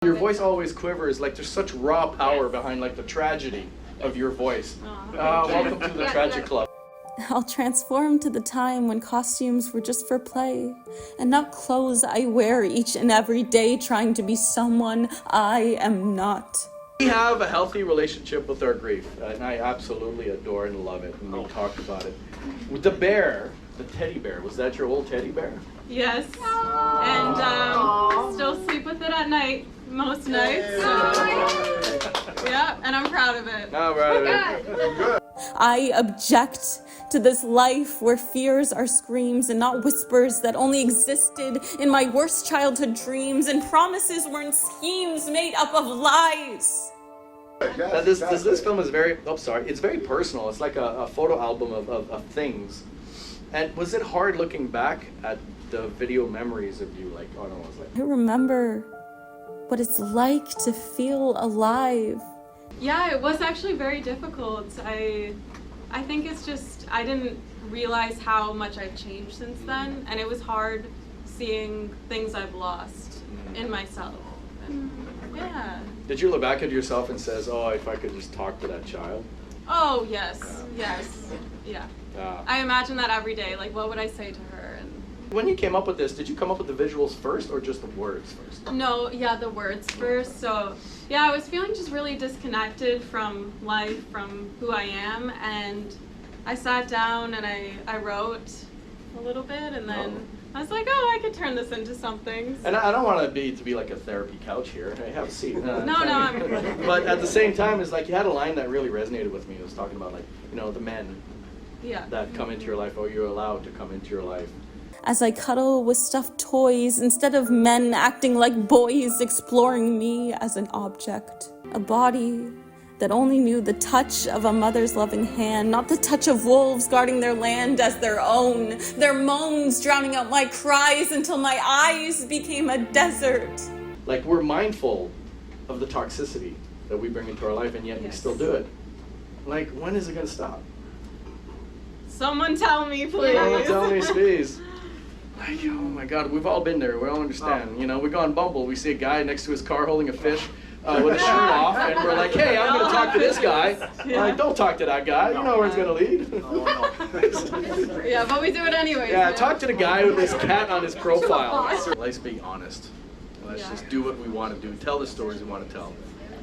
Your voice always quivers, like there's such raw power behind like the tragedy of your voice. Welcome to the Tragic Club. I'll transform to the time when costumes were just for play, and not clothes I wear each and every day trying to be someone I am not. We have a healthy relationship with our grief, and I absolutely adore and love it, and we talked about it. With the bear, the teddy bear, was that your old teddy bear? Yes, and still sleep with it at night, most nights. So, yeah, and I'm proud of it. No, right. I object to this life where fears are screams and not whispers that only existed in my worst childhood dreams, and promises weren't schemes made up of lies. This film is very, it's very personal. It's like a photo album of things. And was it hard looking back at the video memories of you? Like, oh no, it's like... I remember what it's like to feel alive. Yeah, it was actually very difficult. I think it's just, I didn't realize how much I've changed since then, and it was hard seeing things I've lost in myself. And, yeah. Did you look back at yourself and says, oh, if I could just talk to that child? Oh, yes, yeah. I imagine that every day, like what would I say to her? And when you came up with this, did you come up with the visuals first or just the words first? No, yeah, the words first. So yeah, I was feeling just really disconnected from life, from who I am, and I sat down and I wrote a little bit, and then I was like, oh, I could turn this into something. So. And I don't want to be like a therapy couch here. Hey, have a seat. No. But at the same time, it's like you had a line that really resonated with me. It was talking about like, you know, the men that come into your life, or you're allowed to come into your life. As I cuddle with stuffed toys instead of men acting like boys, exploring me as an object. A body that only knew the touch of a mother's loving hand, not the touch of wolves guarding their land as their own. Their moans drowning out my cries until my eyes became a desert. Like, we're mindful of the toxicity that we bring into our life, and yet we still do it. Like, when is it going to stop? Someone tell me, please. Someone tell me, please. Like, oh my God, we've all been there. We all understand. You know, we go on Bumble. We see a guy next to his car holding a fish with a shirt off, and we're like, hey, I'm going to talk to this guy. Like, don't talk to that guy. You know where it's going to lead. Yeah, but we do it anyway. Yeah, talk to the guy with this cat on his profile. Let's be honest. Let's just do what we want to do. Tell the stories we want to tell.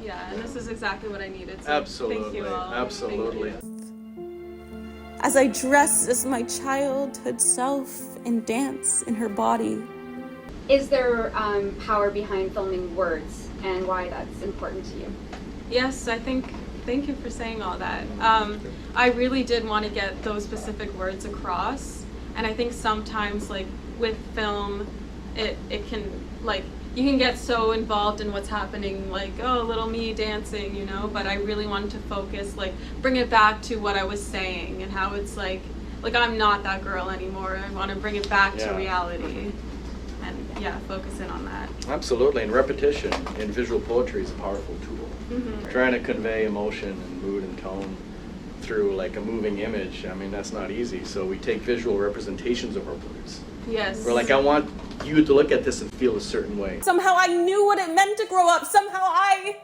Yeah, and this is exactly what I needed. So absolutely. Thank you all. Absolutely. As I dress as my childhood self and dance in her body. Is there power behind filming words, and why that's important to you? Yes, I think, thank you for saying all that. I really did want to get those specific words across, and I think sometimes, like, with film, it can, like, you can get so involved in what's happening, like, oh, little me dancing, you know, but I really wanted to focus, like, bring it back to what I was saying and how it's like I'm not that girl anymore. I want to bring it back to reality and, focus in on that. Absolutely, and repetition in visual poetry is a powerful tool. Trying to convey emotion and mood and tone through, like, a moving image, I mean, that's not easy, so we take visual representations of our words. Yes. We're like, I want you to look at this and feel a certain way. Somehow I knew what it meant to grow up. Somehow I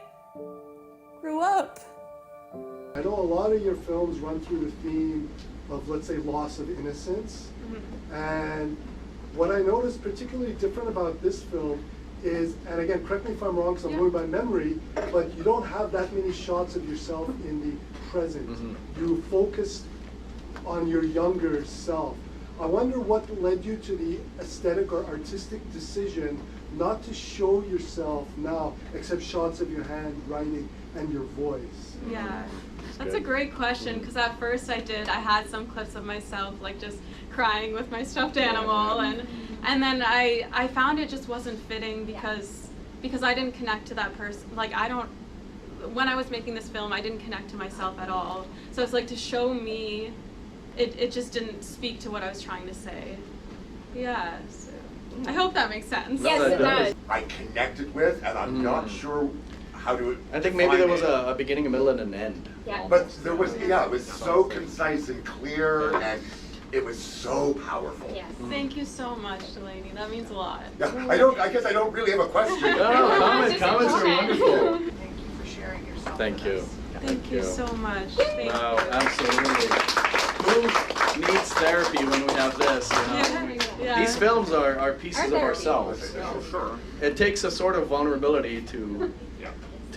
grew up. I know a lot of your films run through the theme of, let's say, loss of innocence. And what I noticed particularly different about this film is, and again, correct me if I'm wrong because I'm going by memory, but you don't have that many shots of yourself in the present. You focused on your younger self. I wonder what led you to the aesthetic or artistic decision not to show yourself now, except shots of your hand, writing, and your voice. Yeah, that's a great question, because at first I had some clips of myself, like, just crying with my stuffed animal, and then I found it just wasn't fitting because I didn't connect to that person. Like, when I was making this film, I didn't connect to myself at all. So it's like, to show me, it just didn't speak to what I was trying to say. Yeah, so I hope that makes sense. Yes, it does. I connected with, and I'm not sure how to. I think maybe there was a beginning, a middle, and an end. Yeah. But there was, it was so concise and clear, and it was so powerful. Yes. Thank you so much, Delaney. That means a lot. Yeah, I guess I don't really have a question. No, comments are wonderful. Thank you for sharing yourself. Thank with you. us. Thank you so much. Thank Wow, you. absolutely. Who needs therapy when we have this, you know? Yeah. These films are pieces Our of therapy. ourselves. Oh, sure. It takes a sort of vulnerability to Yeah.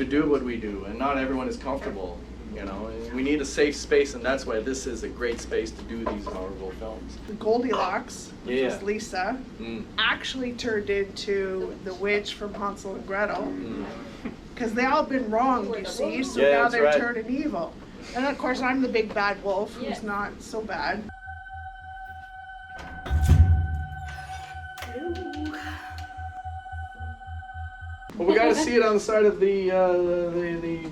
do what we do, and not everyone is comfortable, you know. And we need a safe space, and that's why this is a great space to do these powerful films. Goldilocks, which Yeah. was Lisa, Mm. actually turned into the witch from Hansel and Gretel. Mm. Because they all been wronged, you see, so Yeah, now that's they're right. turning evil. And of course, I'm the big bad wolf, who's Yes. not so bad. Well, we got to see it on the side of the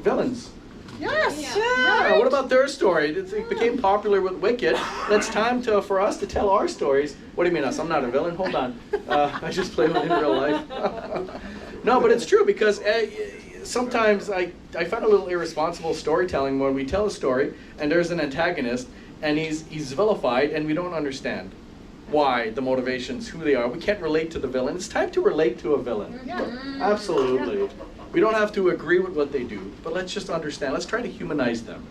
villains. Yes! Yeah, what about their story? It became popular with Wicked. It's time for us to tell our stories. What do you mean us? I'm not a villain. Hold on. I just play one in real life. No, but it's true because sometimes I find a little irresponsible storytelling when we tell a story and there's an antagonist and he's vilified and we don't understand why, the motivations, who they are. We can't relate to the villain. It's time to relate to a villain. Yeah. Absolutely. We don't have to agree with what they do, but let's just understand. Let's try to humanize them.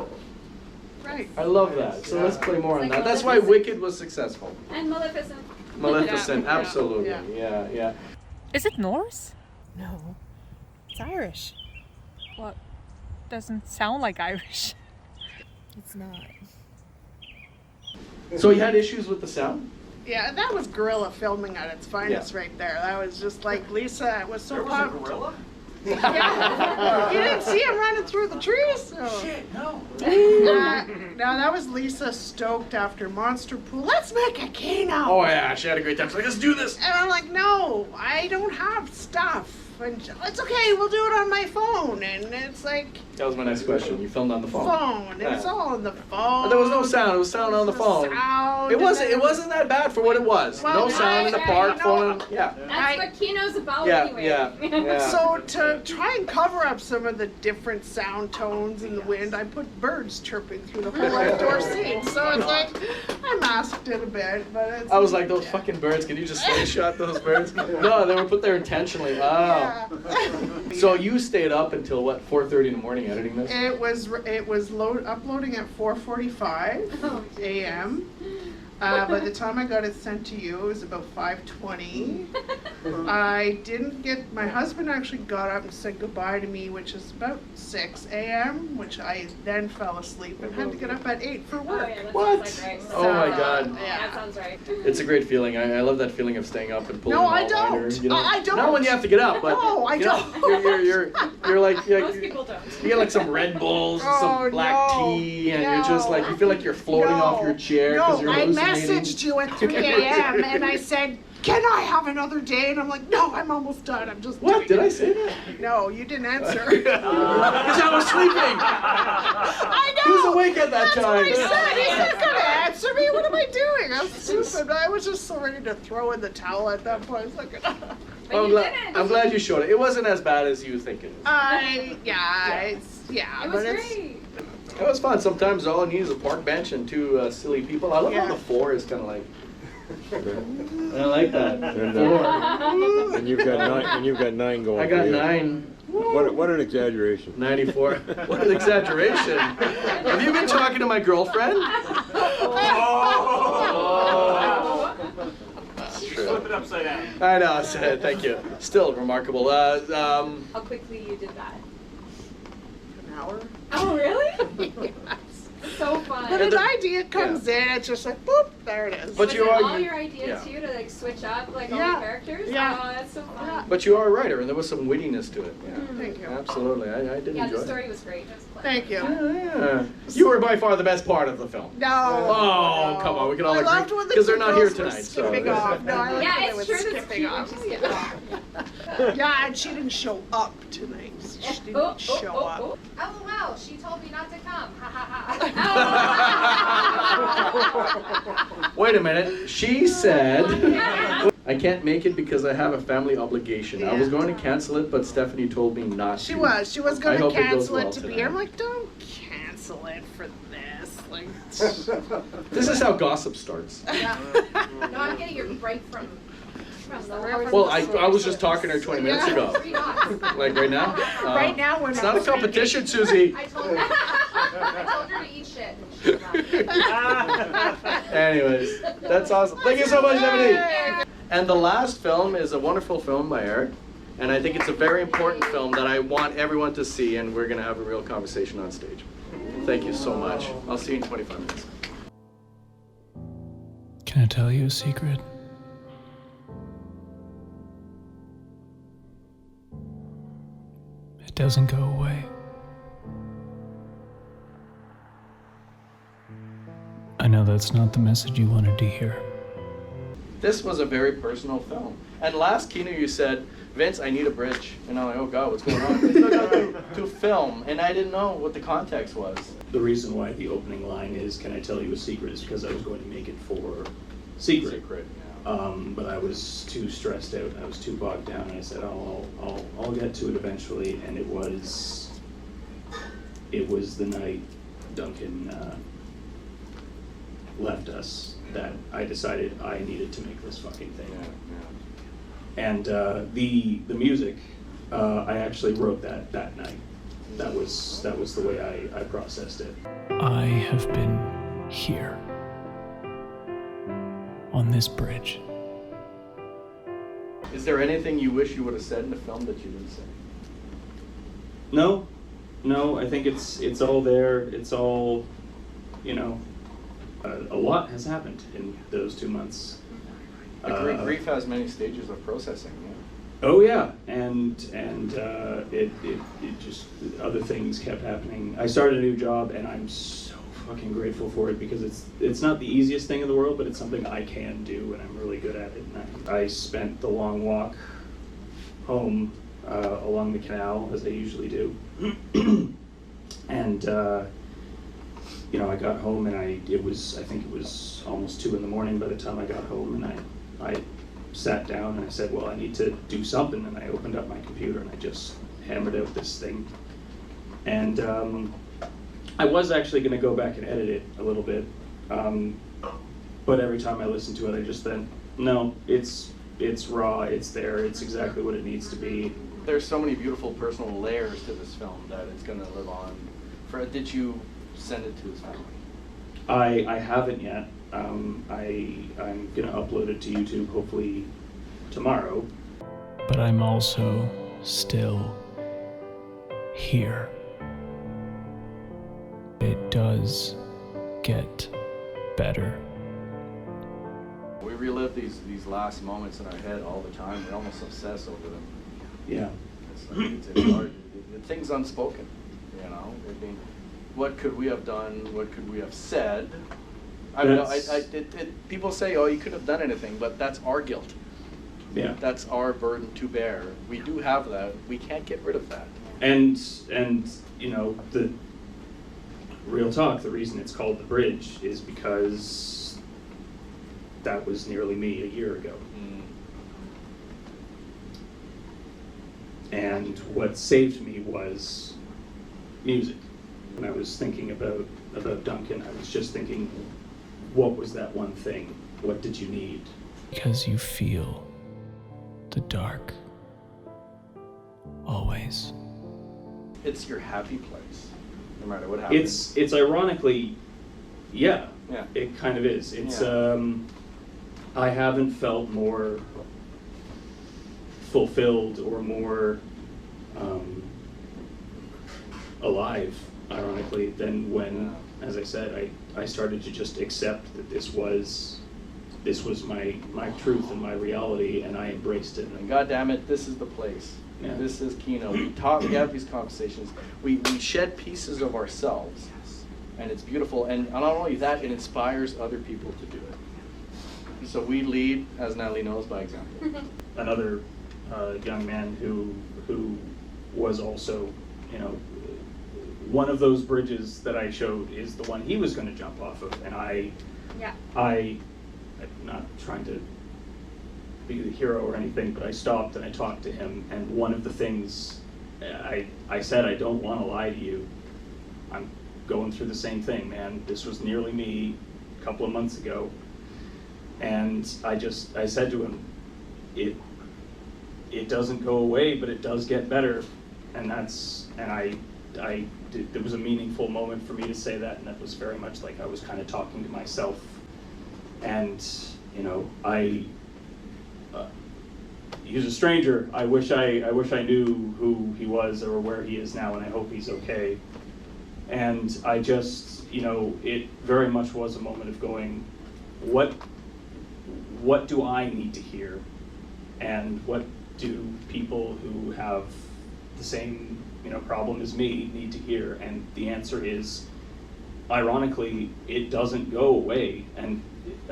Right. I love that. So let's play more on It's that. like That's why Maleficent. Wicked was successful. And Maleficent. Maleficent, Yeah. absolutely. Yeah. Yeah, yeah. Is it Norse? No, it's Irish. What? Doesn't sound like Irish. It's not. So you had issues with the sound? Yeah, that was guerrilla filming at its finest right there. That was just like Lisa was so pumped. Yeah. You didn't see him running through the trees? So. Shit, no. No, that was Lisa stoked after Monster Pool. Let's make a Kino. Oh yeah, she had a great time. She's like, let's do this. And I'm like, no, I don't have stuff. And it's okay, we'll do it on my phone. And it's like, That was my next question. You filmed on the phone. phone. It's Yeah. all on the phone. But there was no sound. It was sound on the phone. Sound, It and wasn't. then- It wasn't that bad for what it was. Well, No sound in the park. you know- Phone. Yeah. That's what Kino's about Yeah. anyway. Yeah. So to try and cover up some of the different sound tones in the wind, I put birds chirping through the whole outdoor scene. So it's like, I masked it a bit, but it's... I was like, those fucking birds. Can you just slingshot those birds? No, they were put there intentionally. Oh. Yeah. So you stayed up until what? 4:30 in the morning editing this? It was uploading at 4:45 a.m. By the time I got it sent to you, it was about 5:20. I didn't get. My husband actually got up and said goodbye to me, which is about 6 a.m. Which I then fell asleep and had to get up at 8 for Oh, work. yeah, that What? sounds like right. Oh my God. Yeah. That sounds right. It's a great feeling. I love that feeling of staying up and pulling No, an I all-nighter, don't. you know? I don't. Not when you have to get up, but No, I you know, don't. You're like Most people don't. you get like some Red Bulls, and Oh, some black no. tea, and you're just No. like you feel like you're floating off your chair because you're I hallucinating. messaged you at 3 a.m. and I said, can I have another day? And I'm like, no, I'm almost done. I'm just What doing did I it." say that? No, you didn't answer. Because I was sleeping. I know. Who's awake at that That's time? what I said. He's not going to answer me. What am I doing? I'm stupid. I was just so ready to throw in the towel at that point. I was like, But you didn't. I'm glad you showed it. It wasn't as bad as you think it is. It was but it's, great. It was fun. Sometimes all I need is a park bench and two silly people. I love how Yeah. the floor is kind of like. I like that. And, Floor. and you've got nine going. I got for you. 9. What an exaggeration. 94. What an exaggeration. Have you been talking to my girlfriend? Flip it upside down. I know. Thank you. Still remarkable. How quickly you did that. an hour. Oh, really? Yes. So fun. But Yeah, an the- idea comes in, it's just like, boop, there it is. But Was you it are- all your ideas yeah. too to like switch up like all Yeah. the characters? Yeah. Oh, that's so fun. Yeah. But you are a writer, and there was some wittiness to it. Yeah. Thank you. Absolutely. I did Yeah, enjoy the it. story was great. It was clever. Thank you. Yeah. You were by far the best part of the film. No. Oh, no. come on, we can all I agree, loved when the 'cause they're two not here girls were tonight, so- Skipping off. No, I like Yeah, when they it's were true. That's skipping cute. off. When she skipped off. Yeah, and she didn't show up tonight. She didn't show up. LOL, she told me not to come. Ha ha ha. Wait a minute. She said, I can't make it because I have a family obligation. I was Yeah. going to cancel it, but Stephanie told me not to. She was I going hope to it goes cancel well it to be tonight. here. I'm like, don't cancel it for this. Like, This is how gossip starts. Yeah. No, I'm getting your break from the Well, I was just talking to her 20 minutes ago. Like right now? Right now, we're It's not not a competition, Susie. I told her to eat shit. And she's not. Anyways, that's awesome. Thank you so much, Ebony. And the last film is a wonderful film by Eric. And I think it's a very important film that I want everyone to see, and we're going to have a real conversation on stage. Thank you so much. I'll see you in 25 minutes. Can I tell you a secret? It doesn't go away. I know that's not the message you wanted to hear. This was a very personal film. And last Kino, you said, Vince, I need a bridge. And I'm like, oh God, what's going on? to film. And I didn't know what the context was. The reason why the opening line is, can I tell you a secret, is because I was going to make it for Secret. But I was too stressed out, I was too bogged down, and I said, I'll get to it eventually. And it was the night Duncan left us that I decided I needed to make this fucking thing. And the music, I actually wrote that night. That was the way I processed it. I have been here. On this bridge. Is there anything you wish you would have said in the film that you didn't say? No, I think it's all there. It's all, a lot has happened in those 2 months. Grief has many stages of processing, yeah. Oh yeah, and it just, other things kept happening. I started a new job, and I'm so fucking grateful for it, because it's not the easiest thing in the world, but it's something I can do, and I'm really good at it. And I spent the long walk home along the canal, as I usually do, and I got home, and I think it was almost 2 a.m. by the time I got home, and I sat down and I said, well, I need to do something, and I opened up my computer and I just hammered out this thing. And I was actually going to go back and edit it a little bit, but every time I listened to it, I just thought, no, it's raw, it's there, it's exactly what it needs to be. There's so many beautiful personal layers to this film that it's going to live on. Did you send it to his family? I haven't yet. I'm gonna upload it to YouTube hopefully tomorrow. But I'm also still here. It does get better. We relive these last moments in our head all the time. We almost obsess over them. Yeah. It's hard. The thing's unspoken, I mean, what could we have done? What could we have said? People say, oh, you couldn't have done anything, but that's our guilt. Yeah. That's our burden to bear. We do have that. We can't get rid of that. And the real talk, the reason it's called The Bridge is because that was nearly me a year ago. And what saved me was music. When I was thinking about Duncan, I was just thinking, what was that one thing? What did you need? Because you feel the dark. Always. It's your happy place, no matter what happens. It's ironically, yeah, Yeah. it kind of is. It's I haven't felt more fulfilled or more alive, ironically, than when, as I said, I started to just accept that this was my truth and my reality, and I embraced it. And God damn it, this is the place. Yeah. This is Kino. We have these conversations. We shed pieces of ourselves, and it's beautiful. And not only that, it inspires other people to do it. So we lead, as Natalie knows, by example. Another young man who was also, one of those bridges that I showed is the one he was going to jump off of, and I'm not trying to be the hero or anything, but I stopped and I talked to him, and one of the things I said, I don't want to lie to you. going through the same thing, man. This was nearly me a couple of months ago. And I said to him, it doesn't go away, but it does get better. And it was a meaningful moment for me to say that, and that was very much like I was kind of talking to myself. And, you know, he's a stranger. I wish I knew who he was or where he is now, and I hope he's okay. And I just, you know, it very much was a moment of going, what do I need to hear? And what do people who have the same, you know, problem as me need to hear? And the answer is, ironically, it doesn't go away. And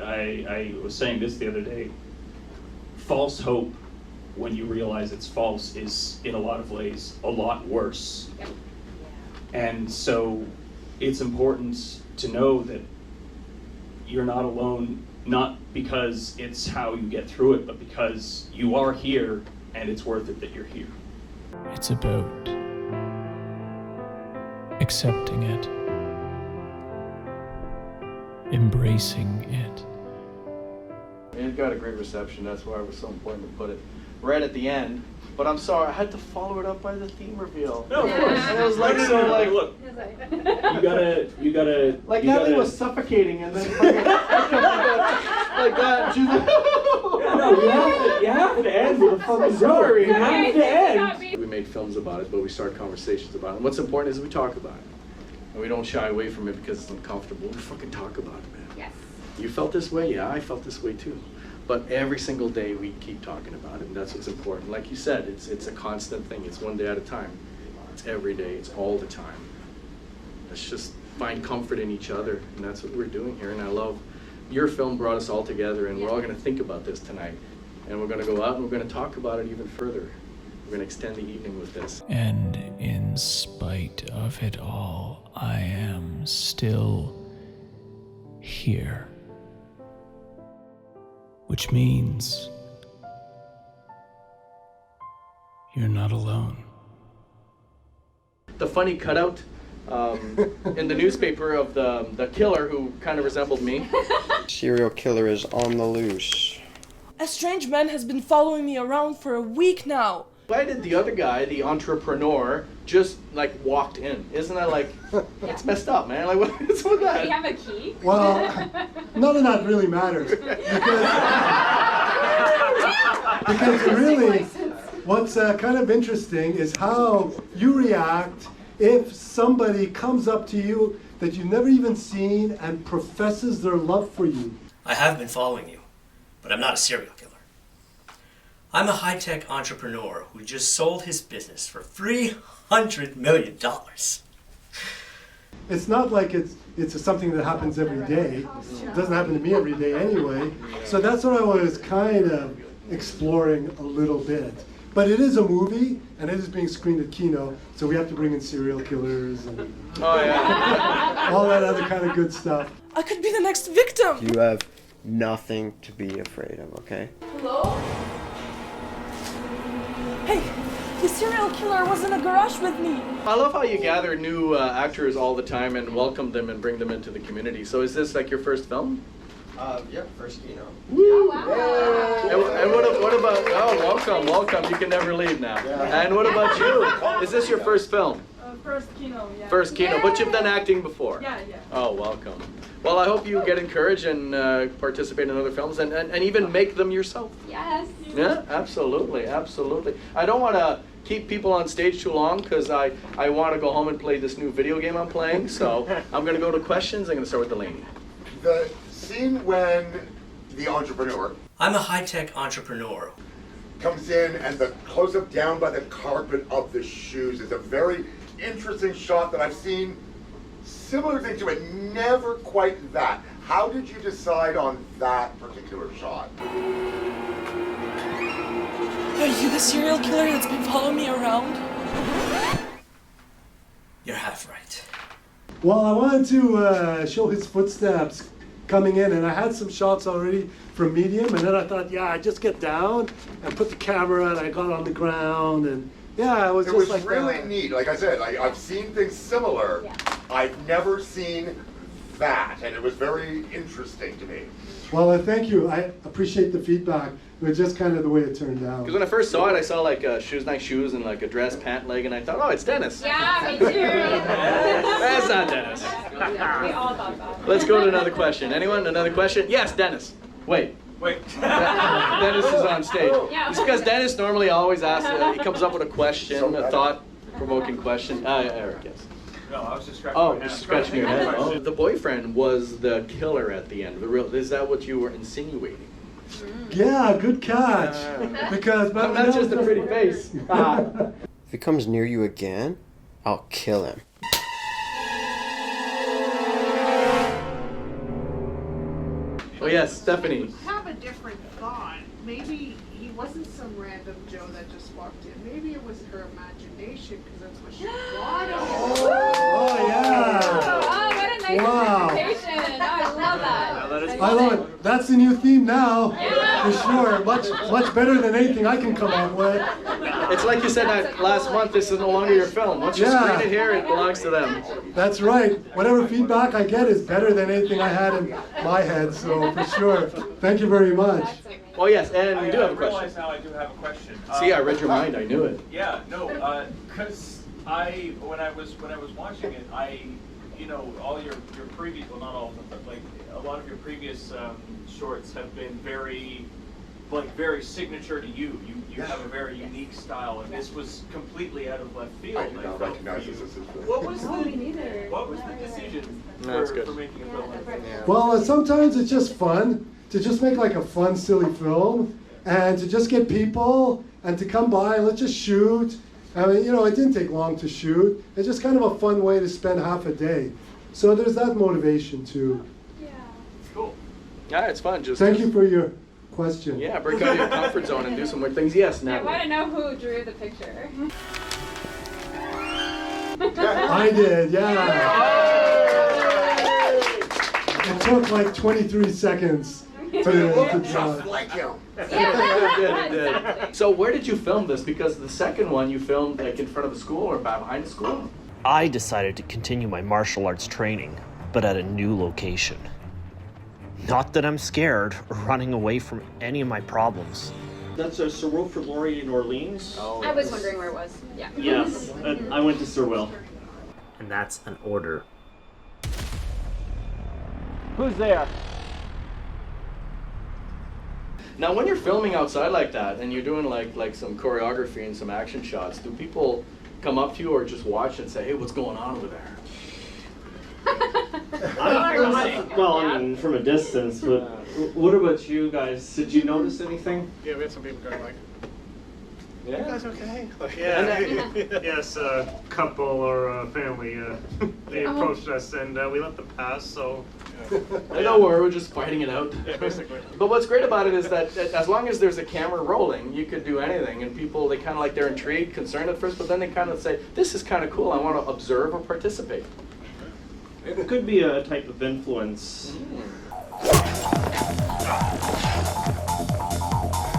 I was saying this the other day, false hope, when you realize it's false, is in a lot of ways a lot worse. Yep. And so it's important to know that you're not alone, not because it's how you get through it, but because you are here and it's worth it that you're here. It's about accepting it, embracing it. It got a great reception. That's why it was so important to put it right at the end. But I'm sorry, I had to follow it up by the theme reveal. No, of course. And it was like, so like, look, you gotta. like you Natalie gotta, was suffocating, and then like that. She's like, no, you have to end with a fucking story. You have to end. We made films about it, but we started conversations about it. And what's important is we talk about it. And we don't shy away from it because it's uncomfortable. We fucking talk about it, man. Yes. You felt this way? Yeah, I felt this way too. But every single day we keep talking about it, and that's what's important. Like you said, it's a constant thing. It's one day at a time. It's every day. It's all the time. Let's just find comfort in each other, and that's what we're doing here. And I love your film brought us all together, and we're all going to think about this tonight. And we're going to go out and we're going to talk about it even further. We're going to extend the evening with this. And in spite of it all, I am still here. Which means you're not alone. The funny cutout in the newspaper of the killer who kind of resembled me. Serial killer is on the loose. A strange man has been following me around for a week now. Why did the other guy, the entrepreneur, just like walked in? Isn't that like, it's messed up, man? Like, what's with that? Do you have a key? Well, none of that really matters. Because really, what's kind of interesting is how you react if somebody comes up to you that you've never even seen and professes their love for you. I have been following you, but I'm not a serial killer. I'm a high-tech entrepreneur who just sold his business for $300 million. It's not like it's something that happens every day. It doesn't happen to me every day anyway. So that's what I was kind of exploring a little bit. But it is a movie, and it is being screened at Kino, so we have to bring in serial killers and all that other kind of good stuff. I could be the next victim. You have nothing to be afraid of, okay? Hello? Hey, the serial killer was in a garage with me. I love how you gather new actors all the time and welcome them and bring them into the community. So is this like your first film? Yep, first Kino. Woo! And what about, welcome, you can never leave now. Yeah. And what about you? Is this your first film? First Kino, yeah. First Kino, but you've done acting before? Yeah. Oh, welcome. Well, I hope you get encouraged and participate in other films and even make them yourself. Yes. Yeah, absolutely. I don't want to keep people on stage too long because I want to go home and play this new video game I'm playing. So I'm going to go to questions. I'm going to start with Delaney. The scene when the entrepreneur I'm a high-tech entrepreneur. comes in and the close-up down by the carpet of the shoes is a very interesting shot that I've seen similar things to it, never quite that. How did you decide on that particular shot? Are you the serial killer that's been following me around? You're half right. Well, I wanted to show his footsteps coming in, and I had some shots already from medium, and then I thought, I just get down and put the camera, and I got on the ground, and it was It just was like really that. neat. Like I said, I've seen things similar, I've never seen that, and it was very interesting to me. Well, thank you. I appreciate the feedback. It was just kind of the way it turned out. Because when I first saw it, I saw like nice shoes and like a dress, pant leg, and I thought, oh, it's Dennis. Yeah, me too. That's not Dennis. We all thought that. Let's go to another question. Anyone? Another question? Yes, Dennis. Wait. Dennis is on stage. Yeah. It's because Dennis normally always asks, he comes up with a question, a thought-provoking question. Eric, yes. No, I was just scratching Oh, my head. just scratching your head. Oh, the boyfriend was the killer at the end. Is that what you were insinuating? Yeah, good catch. Because I'm not just a pretty face. If he comes near you again, I'll kill him. Oh yes, Stephanie. I have a different thought. Maybe he wasn't some random Joe that just walked in. Maybe it was her imagination because that's what she wanted. Oh, yeah. Oh, what a nice interpretation. Oh, I love that. I love it. That's the new theme now, for sure. Much better than anything I can come up with. It's like you said last month, this is no longer your film. Once you screen it here, it belongs to them. That's right. Whatever feedback I get is better than anything I had in my head, so for sure. Thank you very much. Oh yes, and we do have a I realize question. now I do have a question. See, I read your mind. I knew it. Yeah, no, because when I was watching it, all your previous, well, not all of them, but like a lot of your previous shorts have been very signature to you. You have a very unique style, and this was completely out of left field. I did not felt recognize for you. this as his film. What was the decision for making a film? Well, sometimes it's just fun to just make like a fun, silly film, and to just get people and to come by and let's just shoot. I mean, it didn't take long to shoot. It's just kind of a fun way to spend half a day. So there's that motivation too. Cool. Yeah, it's fun. Just Thank you for your question. Yeah, break out of your comfort zone and do some weird things. Yes, I Natalie. want to know who drew the picture. I did, yeah. It took like 23 seconds to draw Just it. like him. It did. So where did you film this? Because the second one you filmed like in front of a school or behind a school. I decided to continue my martial arts training, but at a new location. Not that I'm scared or running away from any of my problems. That's a Sir Wilfrid Laurier in Orleans. Oh, I was wondering where it was. Yeah. Yes, I went to Sir Will. And that's an order. Who's there? Now, when you're filming outside like that and you're doing like some choreography and some action shots, do people come up to you or just watch and say, "Hey, what's going on over there?" I mean, from a distance, but what about you guys? Did you notice anything? Yeah, we had some people going like, Yeah. "You guys okay?" Yes, a couple or a family, they approached us and we let them pass, so... Don't worry, we're just fighting it out. Yeah, basically. But what's great about it is that as long as there's a camera rolling, you could do anything. And people, they kind of they're intrigued, concerned at first, but then they kind of say, this is kind of cool, I want to observe or participate. It could be a type of influence.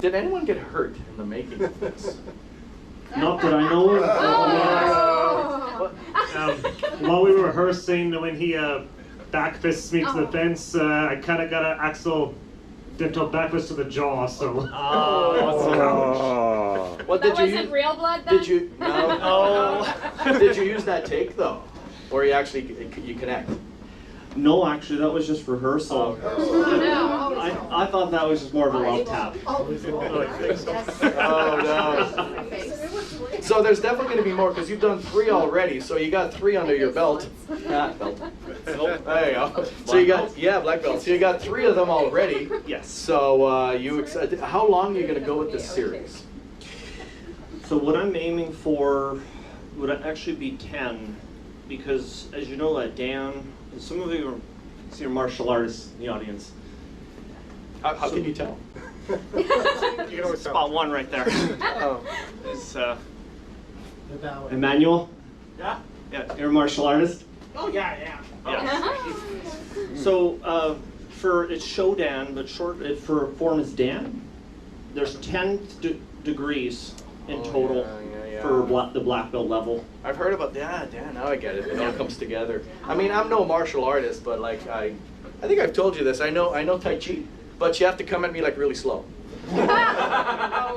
Did anyone get hurt in the making of this? Not that I know of. Oh. While we were rehearsing, when he backfists me to the fence, I kind of got an accidental backfist to the jaw, so... Well, That wasn't real blood then? Did you? No. Did you use that take though, or you actually you connect? No, actually, that was just rehearsal. I thought that was just more of a love tap. Oh no. So there's definitely going to be more because you've done 3 already. So you got 3 under your belt. Belt. There you go. So you got black belt. So you got 3 of them already. Yes. So how long are you going to go with this series? So what I'm aiming for would actually be 10, because as you know, Dan, some of you are martial artists in the audience. How can you tell? Spot 1 right there. Is Emmanuel? Yeah? Yeah, you're a martial artist? Oh, yeah. So it's Shodan, but short for form is Dan. There's 10 degrees in total for the black belt level. I've heard about that. Yeah, now I get it. It all comes together. I mean, I'm no martial artist, but like I think I've told you this. I know Tai Chi, but you have to come at me like really slow.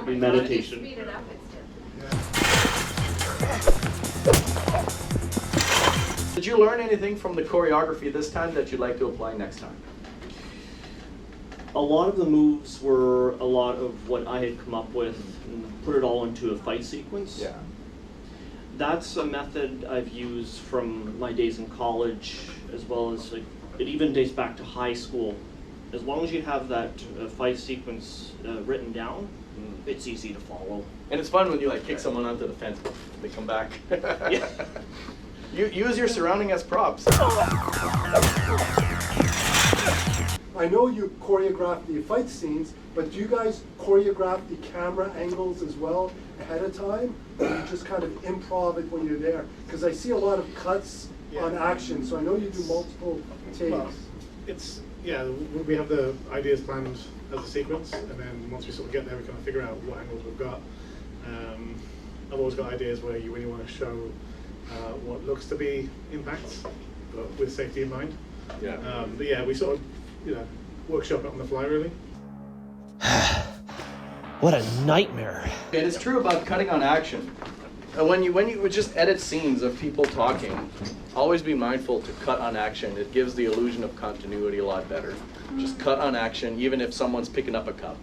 Meditation. Speed it up Did you learn anything from the choreography this time that you'd like to apply next time? A lot of the moves were a lot of what I had come up with and put it all into a fight sequence. Yeah. That's a method I've used from my days in college, as well as like it even dates back to high school. As long as you have that fight sequence written down, it's easy to follow. And it's fun when you like kick someone onto the fence, they come back. Yeah. You use your surrounding as props. I know you choreograph the fight scenes, but do you guys choreograph the camera angles as well ahead of time? Or you just kind of improv it when you're there? Because I see a lot of cuts on action, so I know you do multiple takes. Well, we have the ideas planned as a sequence, and then once we sort of get there, we kind of figure out what angles we've got. I've always got ideas where you really want to show what looks to be impacts, but with safety in mind. Yeah. But yeah, we sort of, workshop it on the fly, really. What a nightmare. It is true about cutting on action. When you would just edit scenes of people talking, always be mindful to cut on action. It gives the illusion of continuity a lot better. Just cut on action, even if someone's picking up a cup.